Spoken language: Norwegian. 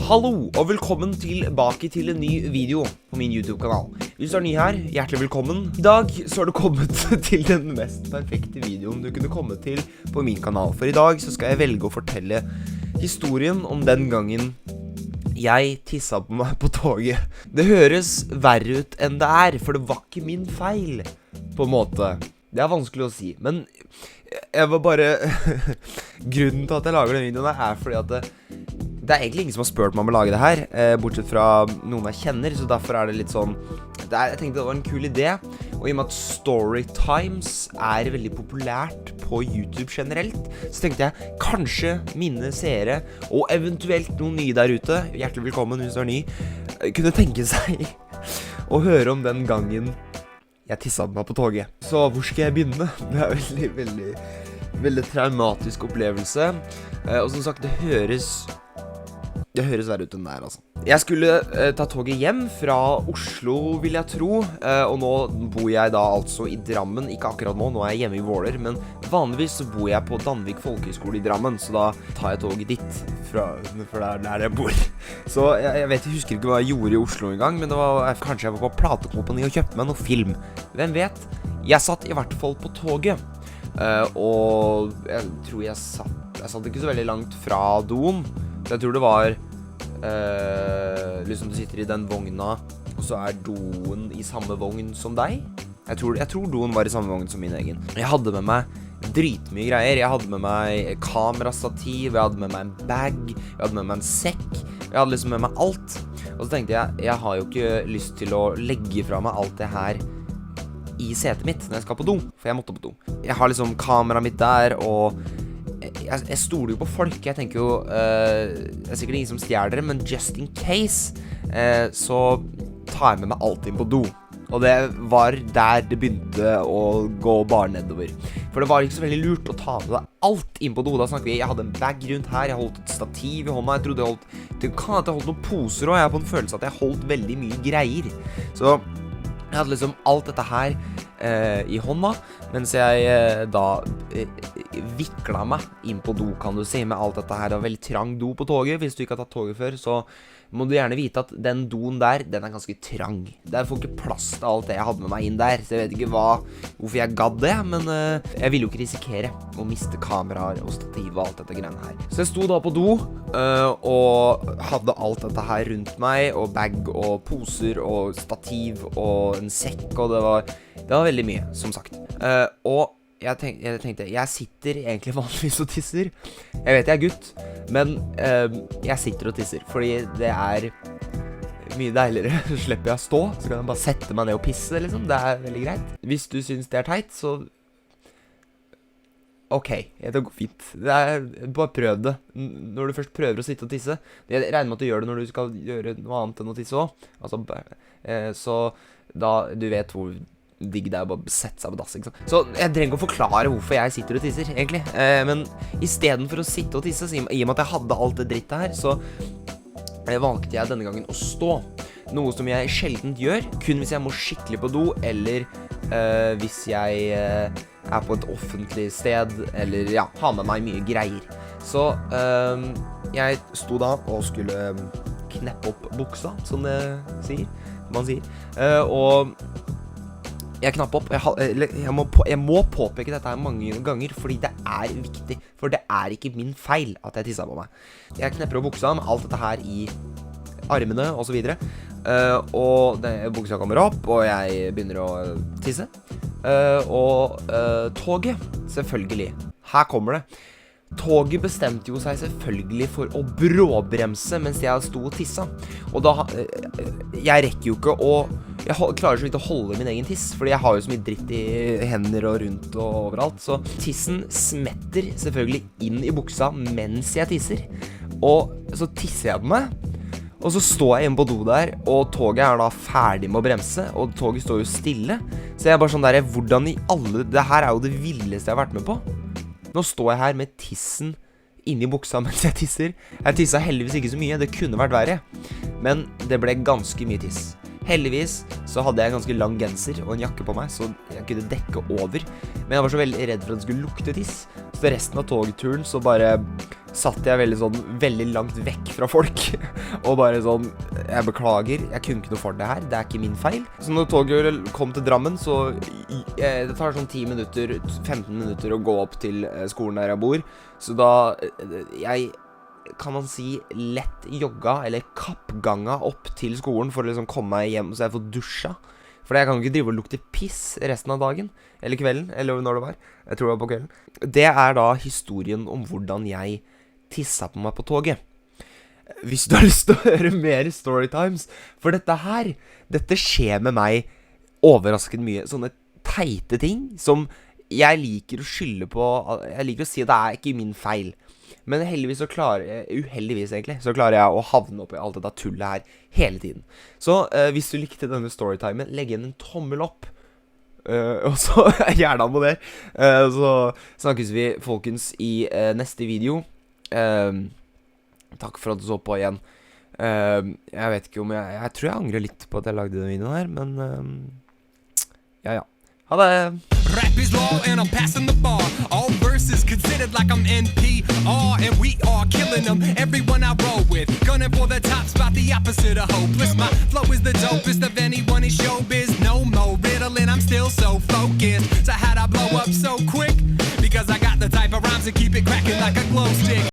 Hallo og velkommen tilbake til en ny video på min YouTube-kanal. Hvis du er ny her, hjertelig velkommen. I dag så har du kommet til den mest perfekte videoen du kunne komme til på min kanal. For i dag så skal jeg velge å fortelle historien om den gangen jeg tisset på meg på toget. Det høres verre ut enn det er, for det var ikke min feil, på en måte. Det er vanskelig å si, men jeg var bare... Grunnen til at jeg lager den videoen er fordi at det er egentlig ingen som har spurt meg om å lage det her, bortsett fra noen jeg kjenner, så derfor er det litt sånn... Jeg tenkte det var en kul idé, og i og med at Storytimes er veldig populært på YouTube generelt, så tenkte jeg kanskje mine seere, og eventuelt noen nye der ute, hjertelig velkommen hvis du er ny, kunne tenke seg å høre om den gangen jeg tisset meg på toget. Så hvor skal jeg begynne? Det er veldig traumatisk opplevelse, og som sagt, det høres verre ut enn det her, altså. Jeg skulle ta toget hjem fra Oslo, vil jeg tro, og nå bor jeg da altså i Drammen, ikke akkurat nå er jeg hjemme i Våler, men vanligvis så bor jeg på Danvik Folkehøgskole i Drammen, så da tar jeg toget dit, for det er der jeg bor. Så jeg husker ikke hva jeg gjorde i Oslo en gang, men det var, kanskje jeg var på platekompani og kjøpte meg noe film. Hvem vet? Jeg satt i hvert fall på toget, og jeg tror jeg satt ikke så veldig langt fra doen, så jeg tror det var liksom du sitter i den vogna, og så er doen i samme vogn som deg. Jeg tror doen var i samme vogn som min egen. Jeg hadde med meg dritmye greier. Jeg hadde med meg kamerastativ, jeg hadde med meg en bag, jeg hadde med meg en sekk, jeg hadde liksom med meg alt. Og så tenkte jeg har jo ikke lyst til å legge fra meg alt det her i setet mitt når jeg skal på do, for jeg måtte på do. Jeg har liksom kameraet mitt der, og jeg stoler jo på folk. Jeg tenker jo, det er sikkert ingen som stjeler det, men just in case, så tar jeg med meg alt inn på do. Og det var der det begynte å gå bare nedover. For det var ikke så veldig lurt å ta med deg alt inn på do. Da snakker vi, jeg hadde en bag rundt her, jeg holdt et stativ i hånda, jeg trodde jeg holdt noen poser, og jeg har på en følelse at jeg holdt veldig mye greier. Så jeg hadde liksom alt dette her i hånda, mens jeg da viklet meg inn på do, kan du si, med alt dette her. Det var veldig trang do på toget. Hvis du ikke har tatt toget før, så må du gjerne vite at den doen der, den er ganske trang. Der får ikke plass til alt det jeg hadde med meg inn der, så jeg vet ikke hvorfor jeg gadd det, men jeg ville jo ikke risikere å miste kameraer og stativ og alt dette greiene her. Så jeg sto da på do, og hadde alt dette her rundt meg, og bag og poser og stativ og en sekk, og det var veldig mye, som sagt. Og jeg tenkte, jeg sitter egentlig vanligvis og tisser. Jeg vet jeg er gutt, men jeg sitter og tisser, fordi det er mye deiligere. Så slipper jeg å stå, så kan jeg bare sette meg ned og pisse, liksom. Det er veldig greit. Hvis du synes det er teit, så... Ok, det går fint. Bare prøv det. Når du først prøver å sitte og tisse, jeg regner med at du gjør det når du skal gjøre noe annet enn å tisse også. Altså, så da du vet hvor digg det er å bare sette seg på dass, ikke sant? Så jeg trenger ikke å forklare hvorfor jeg sitter og tisser, egentlig. Men i stedet for å sitte og tisse, i og med at jeg hadde alt det drittet her, så valgte jeg denne gangen å stå. Noe som jeg sjeldent gjør, kun hvis jeg må skikkelig på do, eller hvis jeg er på et offentlig sted, eller ja, har med meg mye greier. Så jeg sto da og skulle kneppe opp buksa, som man sier. Og jeg knapp opp, jeg må påpeke dette her mange ganger, fordi det er viktig, for det er ikke min feil at jeg tisset på meg. Jeg knepper opp buksa med alt dette her i armene og så videre, og buksa kommer opp, og jeg begynner å tisse. Og toget, selvfølgelig, her kommer det. Toget bestemte jo seg selvfølgelig for å bråbremse mens jeg sto og tissa. Og da, jeg rekker jo ikke jeg klarer så vidt å holde min egen tiss, fordi jeg har jo så mye dritt i hender og rundt og overalt. Så tissen smetter selvfølgelig inn i buksa mens jeg tisser. Og så tisser jeg på meg, og så står jeg hjemme på do der, og toget er da ferdig med å bremse, og toget står jo stille. Så jeg er bare sånn der, hvordan i alle... Det her er jo det villeste jeg har vært med på. Nå står jeg her med tissen inni buksa mens jeg tisser. Jeg tisset heldigvis ikke så mye, det kunne vært verre. Men det ble ganske mye tiss. Heldigvis så hadde jeg en ganske lang genser og en jakke på meg, så jeg kunne dekke over. Men jeg var så veldig redd for at det skulle lukte tiss. Så resten av togturen så bare satt jeg veldig langt vekk fra folk. og bare sånn, jeg beklager, jeg kunne ikke noe for det her, det er ikke min feil. Så når toget kom til Drammen, så det tar sånn 10 minutter, 15 minutter å gå opp til skolen der jeg bor. Så da, jeg kan man si lett jogga, eller kappganga opp til skolen for å liksom komme meg hjem, så jeg får dusja. For jeg kan ikke drive og lukte piss resten av dagen, eller kvelden, eller når det var. Jeg tror det var på kvelden. Det er da historien om hvordan jeg tissa på meg på toget. Hvis du har lyst til å høre mer storytimes, for dette skjer med meg overraskende mye. Sånne teite ting som jeg liker å skylde på, jeg liker å si at det er ikke min feil. Men heldigvis uheldigvis egentlig, så klarer jeg å havne opp i alt dette tullet her hele tiden. Så hvis du likte denne storytimen, legg igjen en tommel opp. Og så gjerne abonner. Så snakkes vi, folkens, i neste video. Takk for at du så på igjen. Jeg vet ikke om jeg tror jeg angrer litt på at jeg lagde denne videoen her, men ja. Ha det! Rap is law and I'm passing the bar. All verses considered like I'm NPR. And we are killing them, everyone I roll with. Gunning for the top spot, the opposite of hopeless. My flow is the dopest of anyone in showbiz. No more riddling, I'm still so focused. So how'd I blow up so quick? Because I got the type of rhymes that keep it cracking like a glow stick.